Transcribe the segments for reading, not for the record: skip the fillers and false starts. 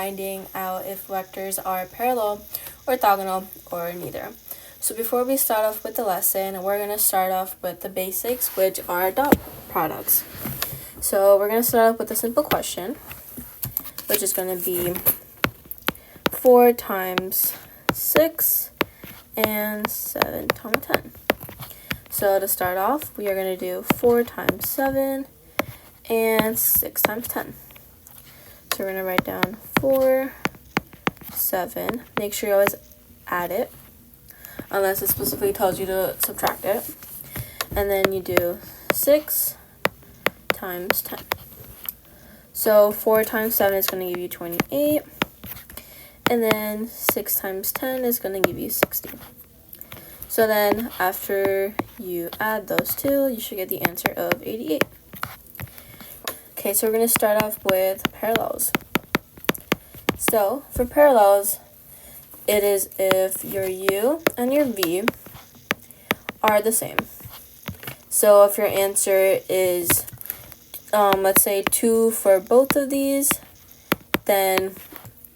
finding out if vectors are parallel, orthogonal, or neither. So before we start off with the lesson, we're going to start off with the basics, which are dot products. So we're going to start off with a simple question, which is going to be 4 times 6 and 7 times 10. So to start off, we are going to do 4 times 7 and 6 times 10. So we're going to write down 4, 7. Make sure you always add it, unless it specifically tells you to subtract it. And then you do 6 times 10. So 4 times 7 is going to give you 28. And then 6 times 10 is going to give you 60. So then after you add those two, you should get the answer of 88. Okay, so we're going to start off with parallels. So for parallels, it is if your u and your v are the same. So if your answer is, let's say 2 for both of these, then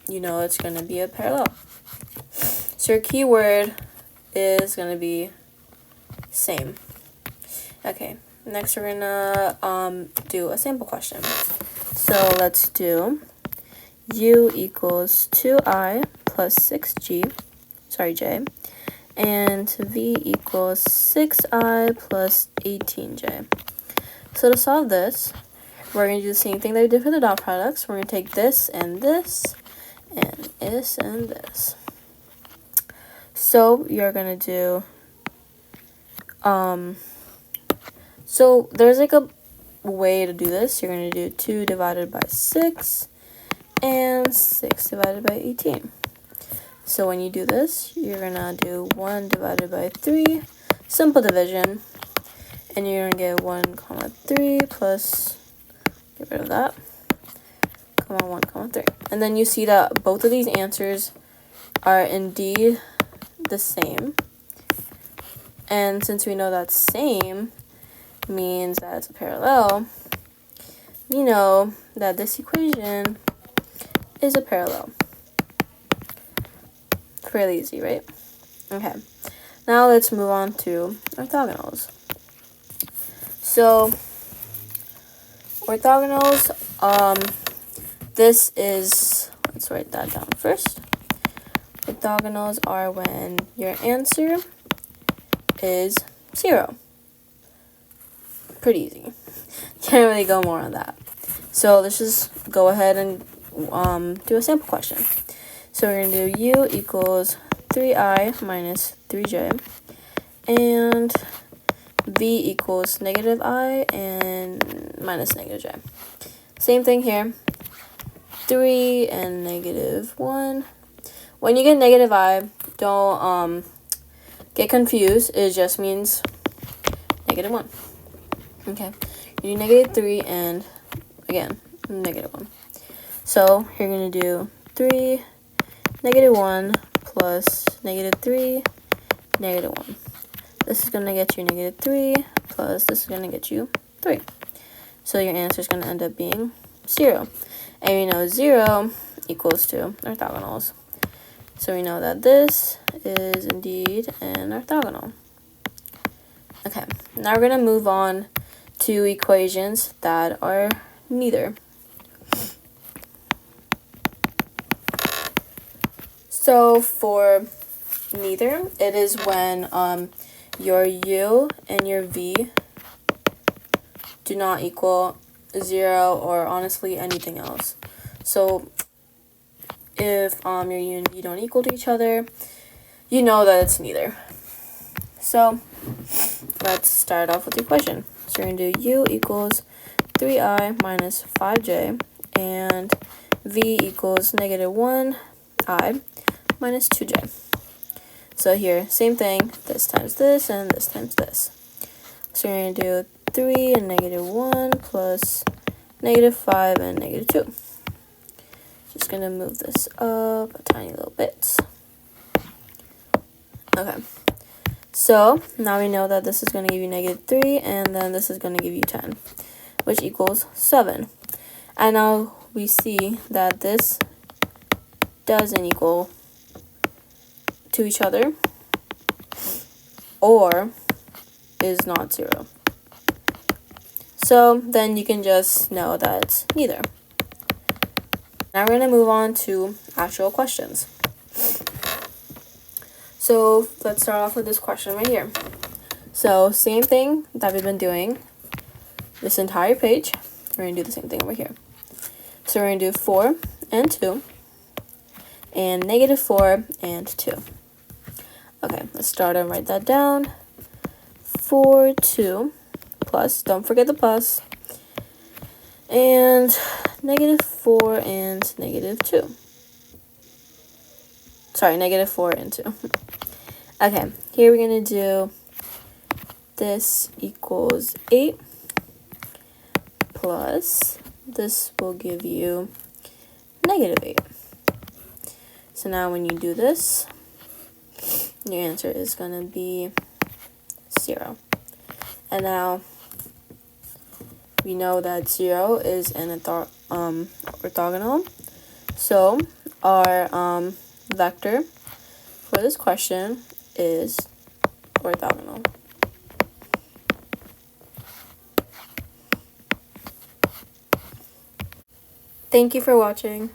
you know it's going to be a parallel. So your keyword is going to be same. Okay, next we're going to do a sample question. So let's do u equals 2i plus 6j, and v equals 6i plus 18j. So to solve this, we're going to do the same thing that we did for the dot products. We're going to take this and this, and this and this. So you're going to do, so there's like a way to do this. You're going to do 2 divided by 6 and 6 divided by 18. So when you do this, you're going to do 1 divided by 3, simple division, and you're going to get 1, 3 plus, get rid of that, 1, 3. And then you see that both of these answers are indeed the same. And since we know that same means that it's a parallel, we know that this equation is a parallel. Fairly easy, right? Okay. Now let's move on to orthogonals. So orthogonals, this is, let's write that down first. Orthogonals are when your answer is 0. Pretty easy. Can't really go more on that. So let's just go ahead and do a sample question. So we're going to do u equals 3i minus 3j, and v equals negative I and minus negative j. Same thing here, 3 and negative 1. When you get negative I, don't get confused. It just means negative 1. Okay, you do negative 3 and, again, negative 1. So you're going to do 3, negative 1 plus negative 3, negative 1. This is going to get you negative 3 plus this is going to get you 3. So your answer is going to end up being 0. And we know 0 equals to orthogonals. So we know that this is indeed an orthogonal. Okay, now we're going to move on to equations that are neither. So for neither, it is when your u and your v do not equal 0 or honestly anything else. So if your u and v don't equal to each other, you know that it's neither. So let's start off with the equation. So we're going to do u equals 3i minus 5j, and v equals negative 1i minus 2j. So here, same thing, this times this, and this times this. So we're going to do 3 and negative 1 plus negative 5 and negative 2. Just going to move this up a tiny little bit. Okay. So now we know that this is going to give you negative 3, and then this is going to give you 10, which equals 7. And now we see that this doesn't equal to each other or is not 0. So then you can just know that it's neither. Now we're going to move on to actual questions. So let's start off with this question right here. So same thing that we've been doing this entire page. We're going to do the same thing over here. So we're going to do 4 and 2 and negative 4 and 2. Okay, let's start and write that down. 4, 2 plus, don't forget the plus, and negative 4 and negative 2. Sorry, negative 4 and 2. Okay, here we're going to do this equals 8 plus, this will give you negative 8. So now when you do this, your answer is going to be 0. And now we know that 0 is an orthogonal. So our vector for this question is orthogonal. Thank you for watching.